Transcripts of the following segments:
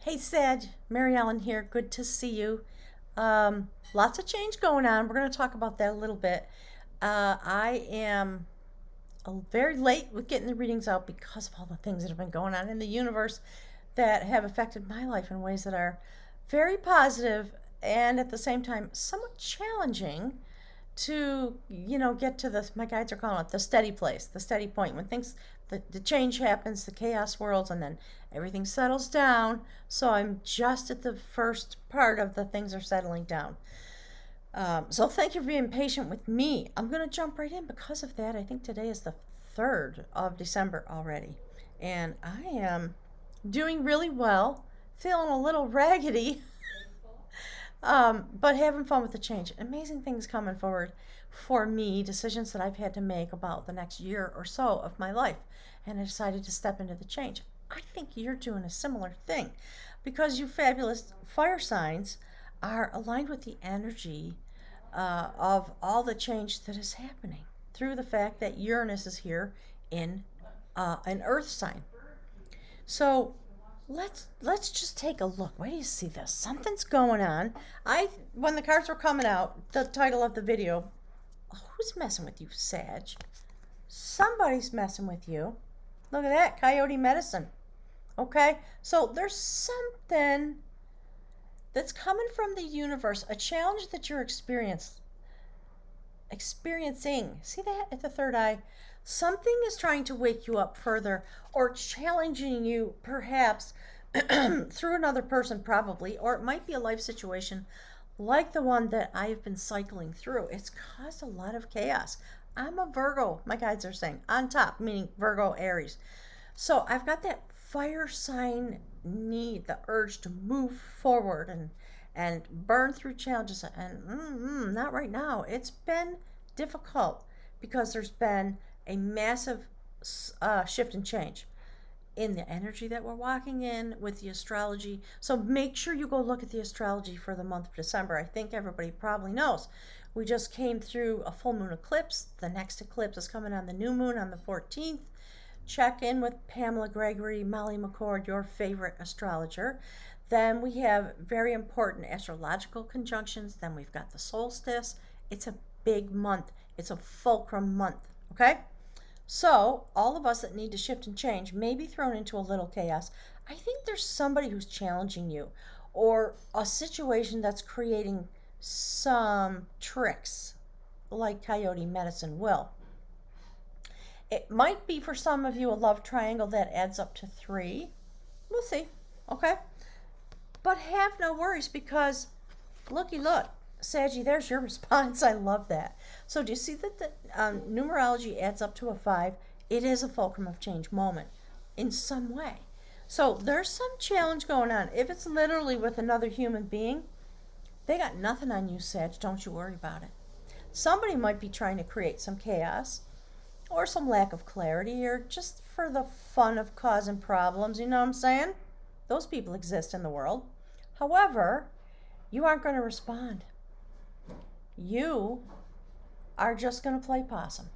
Hey Sag, Mary Ellen here. Good to see you. Lots of change going on. We're going to talk about that a little bit. I am very late with getting the readings out because of all the things that have been going on in the universe that have affected my life in ways that are very positive and at the same time somewhat challenging to get to the, my guides are calling it the steady place, the steady point, when things, the change happens, the chaos whirls, and then everything settles down. So I'm just at the first part of the things are settling down. So thank you for being patient with me. I'm going to jump right in because of that. I think today is the 3rd of December already, and I am doing really well, feeling a little raggedy, but having fun with the change. Amazing things coming forward for me, decisions that I've had to make about the next year or so of my life, and I decided to step into the change. I think you're doing a similar thing because you fabulous fire signs are aligned with the energy of all the change that is happening through the fact that Uranus is here in an earth sign. So let's just take a look. Where do you see this? Something's going on. When the cards were coming out, the title of the video, who's messing with you, Sag? Somebody's messing with you. Look at that, coyote medicine. Okay, so there's something that's coming from the universe, a challenge that you're experiencing. See that at the third eye? Something is trying to wake you up further or challenging you, perhaps through another person, probably, or it might be a life situation like the one that I've been cycling through. It's caused a lot of chaos. I'm a Virgo, my guides are saying, on top, meaning Virgo, Aries. So I've got that fire sign need, the urge to move forward and burn through challenges, and not right now. It's been difficult because there's been a massive shift and change in the energy that we're walking in with the astrology. So make sure you go look at the astrology for the month of December. I think everybody probably knows. We just came through a full moon eclipse. The next eclipse is coming on the new moon on the 14th. Check in with Pamela Gregory, Molly McCord, your favorite astrologer. Then we have very important astrological conjunctions. Then we've got the solstice. It's a big month. It's a fulcrum month, okay? So all of us that need to shift and change may be thrown into a little chaos. I think there's somebody who's challenging you or a situation that's creating some tricks like coyote medicine will. It might be for some of you a love triangle that adds up to 3. We'll see, okay? But have no worries because looky look, Saggy, there's your response. I love that. So do you see that the numerology adds up to a 5? It is a fulcrum of change moment in some way. So there's some challenge going on. If it's literally with another human being, they got nothing on you, Sag. Don't you worry about it. Somebody might be trying to create some chaos or some lack of clarity or just for the fun of causing problems. You know what I'm saying? Those people exist in the world. However, you aren't going to respond. You are just going to play possum.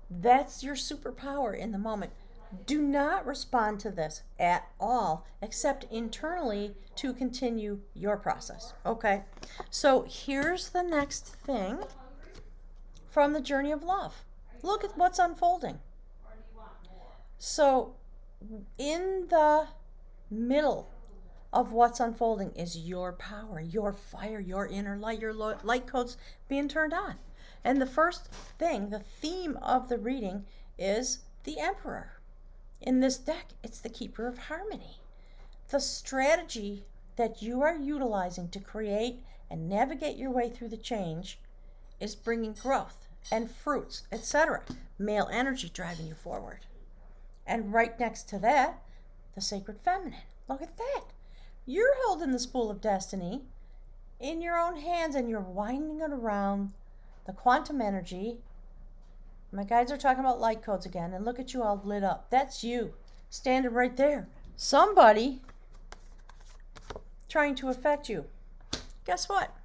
That's your superpower in the moment. Do not respond to this at all, except internally to continue your process. Okay? So here's the next thing from the journey of love. Look at what's unfolding. So in the middle of what's unfolding is your power, your fire, your inner light, your light codes being turned on. And the first thing, the theme of the reading is the Emperor. In this deck, it's the Keeper of Harmony. The strategy that you are utilizing to create and navigate your way through the change is bringing growth and fruits, etc. Male energy driving you forward. And right next to that, the Sacred Feminine. Look at that. You're holding the spool of destiny in your own hands and you're winding it around the quantum energy. My guides are talking about light codes again, and look at you all lit up. That's you standing right there. Somebody trying to affect you. Guess what?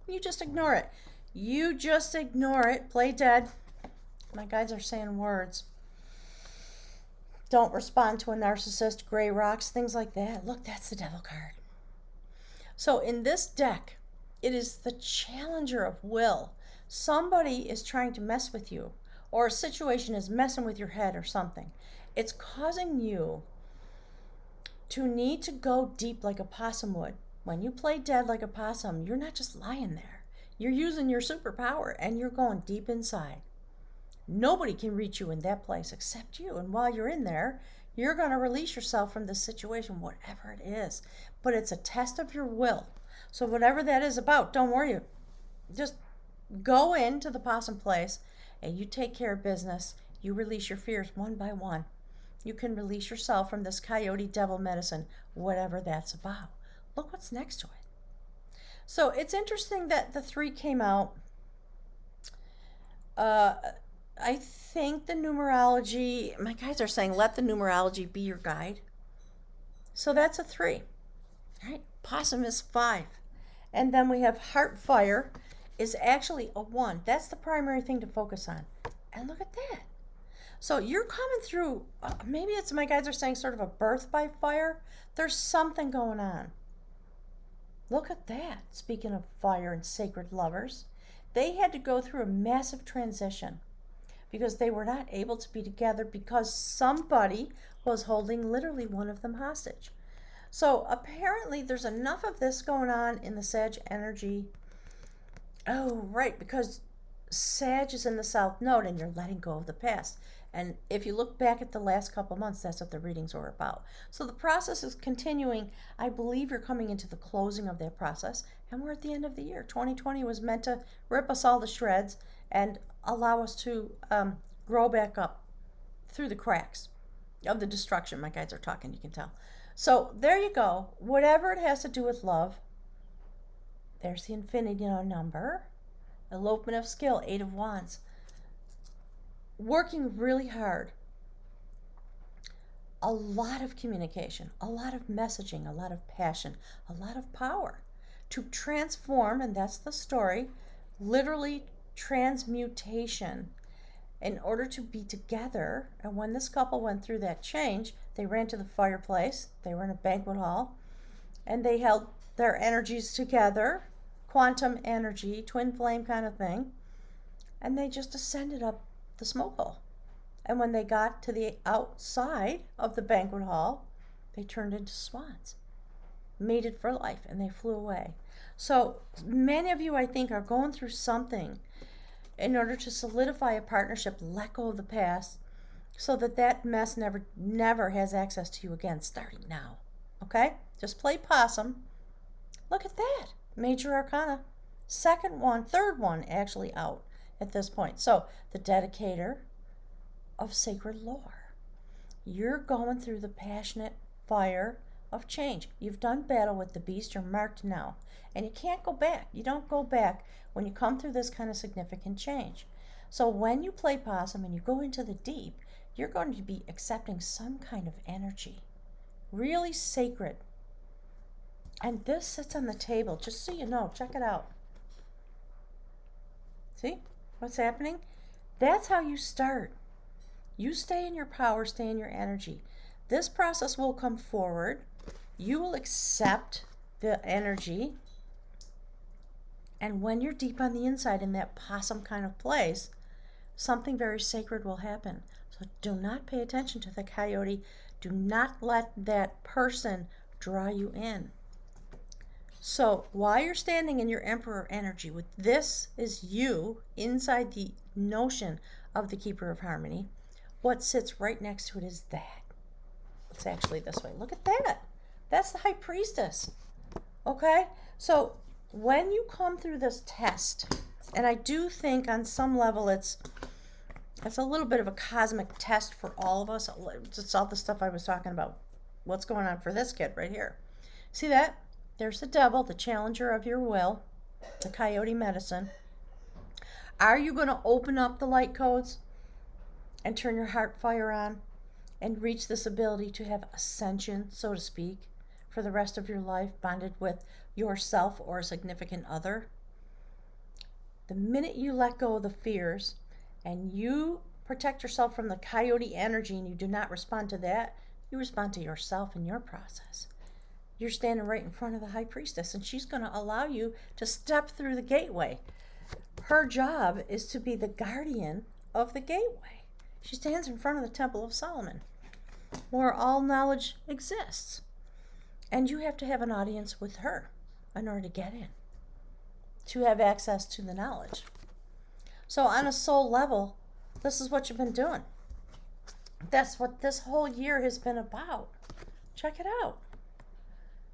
You just ignore it. You just ignore it. Play dead. My guides are saying words. Don't respond to a narcissist, gray rocks, things like that. Look, that's the devil card. So in this deck, it is the challenger of will. Somebody is trying to mess with you, or a situation is messing with your head or something. It's causing you to need to go deep like a possum would. When you play dead like a possum, you're not just lying there. You're using your superpower and you're going deep inside. Nobody can reach you in that place except you. And while you're in there, you're going to release yourself from this situation, whatever it is. But it's a test of your will. So whatever that is about, don't worry. Just go into the possum place and you take care of business. You release your fears one by one. You can release yourself from this coyote devil medicine, whatever that's about. Look what's next to it. So it's interesting that the 3 came out. I think the numerology, my guys are saying, let the numerology be your guide. So that's a 3. All right, possum is 5. And then we have heart fire is actually a 1. That's the primary thing to focus on. And look at that. So you're coming through, maybe it's, my guys are saying, sort of a birth by fire. There's something going on. Look at that. Speaking of fire and sacred lovers, they had to go through a massive transition because they were not able to be together because somebody was holding literally one of them hostage. So apparently there's enough of this going on in the Sag energy. Oh, right, because Sag is in the South Node and you're letting go of the past. And if you look back at the last couple months, that's what the readings were about. So the process is continuing. I believe you're coming into the closing of that process. And we're at the end of the year. 2020 was meant to rip us all to shreds and allow us to grow back up through the cracks of the destruction. My guides are talking, you can tell. So there you go. Whatever it has to do with love, there's the infinity number. Elopement of skill, 8 of Wands. Working really hard. A lot of communication, a lot of messaging, a lot of passion, a lot of power to transform, and that's the story, literally transmutation in order to be together. And when this couple went through that change, they ran to the fireplace, they were in a banquet hall, and they held their energies together, quantum energy, twin flame kind of thing, and they just ascended up the smoke hole. And when they got to the outside of the banquet hall, they turned into swans, mated for life, and they flew away. So many of you, I think, are going through something in order to solidify a partnership, let go of the past, so that that mess never has access to you again, starting now. Okay? Just play possum. Look at that. Major Arcana. Second one, third one actually out at this point. So the dedicator of sacred lore. You're going through the passionate fire of change. You've done battle with the beast. You're marked now. And you can't go back. You don't go back when you come through this kind of significant change. So when you play possum and you go into the deep, you're going to be accepting some kind of energy. Really sacred. And this sits on the table, just so you know. Check it out. See what's happening? That's how you start. You stay in your power, stay in your energy. This process will come forward. You will accept the energy. And when you're deep on the inside in that possum kind of place, something very sacred will happen. So do not pay attention to the coyote. Do not let that person draw you in. So while you're standing in your Emperor energy, with this is you inside the notion of the Keeper of Harmony, what sits right next to it is that. It's actually this way. Look at that. That's the High Priestess. Okay? So when you come through this test, and I do think on some level it's a little bit of a cosmic test for all of us. It's all the stuff I was talking about. What's going on for this kid right here? See that? There's the devil, the challenger of your will, the coyote medicine. Are you going to open up the light codes and turn your heart fire on and reach this ability to have ascension, so to speak, for the rest of your life, bonded with yourself or a significant other? The minute you let go of the fears and you protect yourself from the coyote energy and you do not respond to that, you respond to yourself and your process. You're standing right in front of the high priestess, and she's going to allow you to step through the gateway. Her job is to be the guardian of the gateway. She stands in front of the Temple of Solomon, where all knowledge exists. And you have to have an audience with her in order to get in, to have access to the knowledge. So on a soul level, this is what you've been doing. That's what this whole year has been about. Check it out.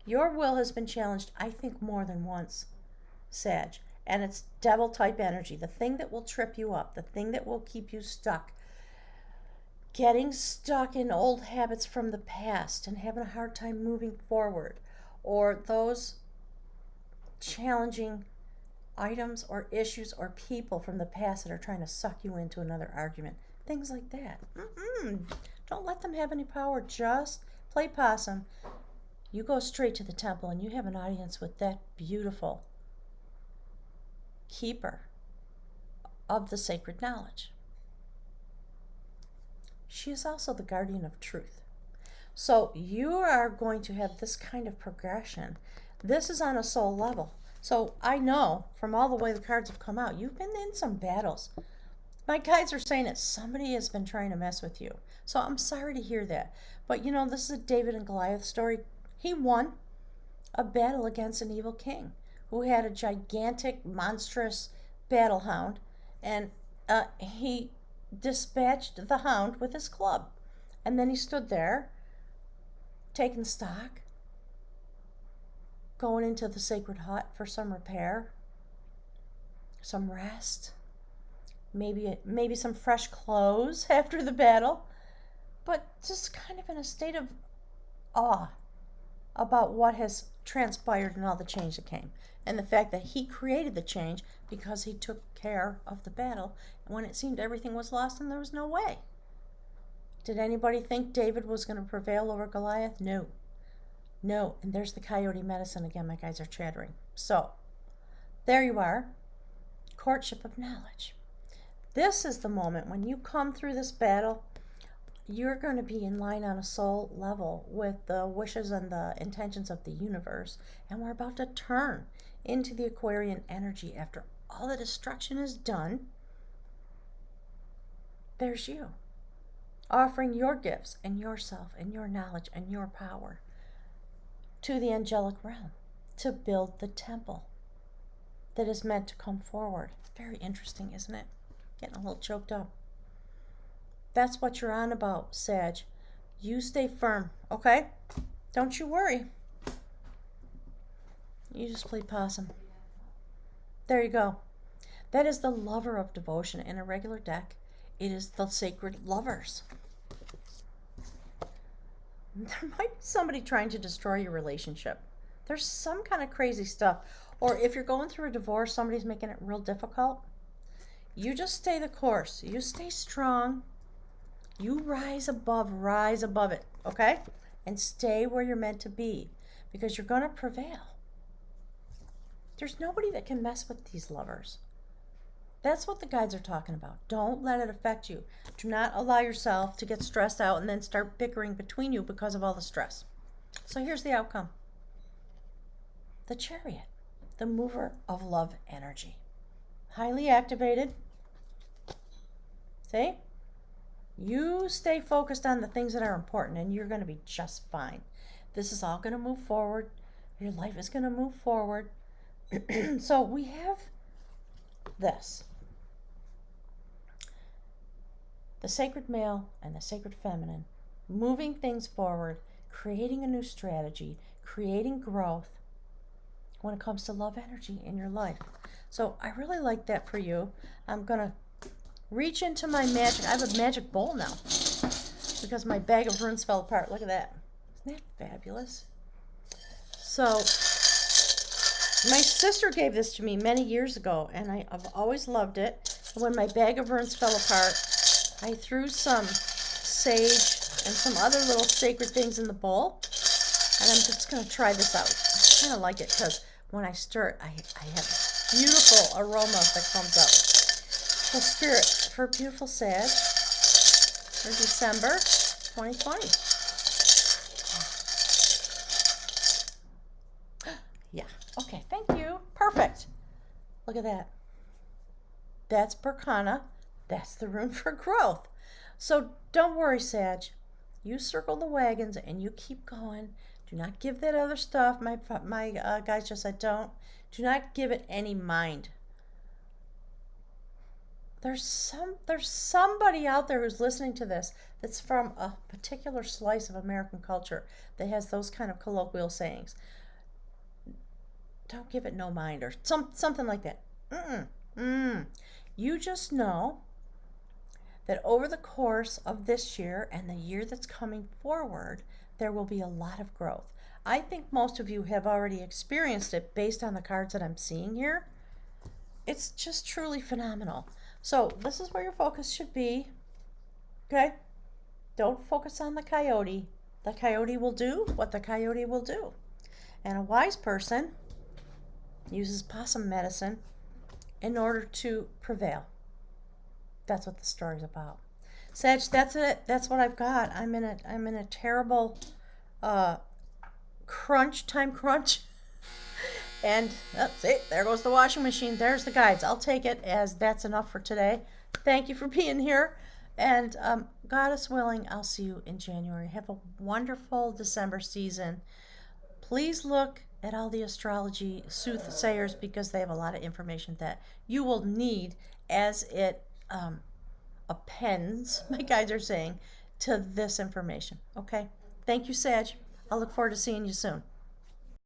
Your will has been challenged, I think, more than once, Sag. And it's devil type energy, the thing that will trip you up, the thing that will keep you stuck. Getting stuck in old habits from the past and having a hard time moving forward. Or those challenging items or issues or people from the past that are trying to suck you into another argument. Things like that. Don't let them have any power. Just play possum. You go straight to the temple and you have an audience with that beautiful keeper of the sacred knowledge. She is also the guardian of truth. So you are going to have this kind of progression. This is on a soul level. So I know from all the way the cards have come out, you've been in some battles. My guides are saying that somebody has been trying to mess with you. So I'm sorry to hear that. But you know, this is a David and Goliath story. He won a battle against an evil king who had a gigantic, monstrous battle hound, and he dispatched the hound with his club. And then he stood there, taking stock, going into the sacred hut for some repair, some rest, maybe some fresh clothes after the battle, but just kind of in a state of awe about what has transpired and all the change that came. And the fact that he created the change because he took care of the battle when it seemed everything was lost and there was no way. Did anybody think David was going to prevail over Goliath? No. No. And there's the coyote medicine again. My guys are chattering. So, there you are. Courtship of knowledge. This is the moment when you come through this battle, you're going to be in line on a soul level with the wishes and the intentions of the universe. And we're about to turn into the Aquarian energy after all the destruction is done. There's you, offering your gifts and yourself and your knowledge and your power to the angelic realm to build the temple that is meant to come forward. Very interesting, isn't it? Getting a little choked up. That's what you're on about, Sag. You stay firm, okay? Don't you worry. You just play possum. There you go. That is the lover of devotion. In a regular deck, it is the sacred lovers. There might be somebody trying to destroy your relationship. There's some kind of crazy stuff. Or if you're going through a divorce, somebody's making it real difficult. You just stay the course. You stay strong. You rise above it, okay? And stay where you're meant to be because you're going to prevail. There's nobody that can mess with these lovers. That's what the guides are talking about. Don't let it affect you. Do not allow yourself to get stressed out and then start bickering between you because of all the stress. So here's the outcome. The Chariot, the mover of love energy. Highly activated. See? You stay focused on the things that are important and you're going to be just fine. This is all going to move forward. Your life is going to move forward. So we have this. The sacred male and the sacred feminine, moving things forward, creating a new strategy, creating growth when it comes to love energy in your life. So I really like that for you. I'm going to reach into my magic. I have a magic bowl now because my bag of runes fell apart. Look at that. Isn't that fabulous? So my sister gave this to me many years ago, and I've always loved it. When my bag of runes fell apart, I threw some sage and some other little sacred things in the bowl, and I'm just going to try this out. I kind of like it because when I stir it, I have a beautiful aroma that comes out. So Spirit, for beautiful Sag, for December 2020. Yeah, okay, thank you. Perfect. Look at that. That's Berkana. That's the rune for growth. So don't worry, Sag. You circle the wagons and you keep going. Do not give that other stuff. My guys just said don't. Do not give it any mind. There's somebody out there who's listening to this that's from a particular slice of American culture that has those kind of colloquial sayings. Don't give it no mind or something like that. You just know that over the course of this year and the year that's coming forward, there will be a lot of growth. I think most of you have already experienced it based on the cards that I'm seeing here. It's just truly phenomenal. So this is where your focus should be. Okay? Don't focus on the coyote. The coyote will do what the coyote will do. And a wise person uses possum medicine in order to prevail. That's what the story's about. Sag, that's it. That's what I've got. I'm in a terrible time crunch. And see, there goes the washing machine. There's the guides. I'll take it as that's enough for today. Thank you for being here. And Goddess willing, I'll see you in January. Have a wonderful December season. Please look at all the astrology soothsayers because they have a lot of information that you will need as it appends, my guides are saying, to this information. Okay? Thank you, Sag. I'll look forward to seeing you soon.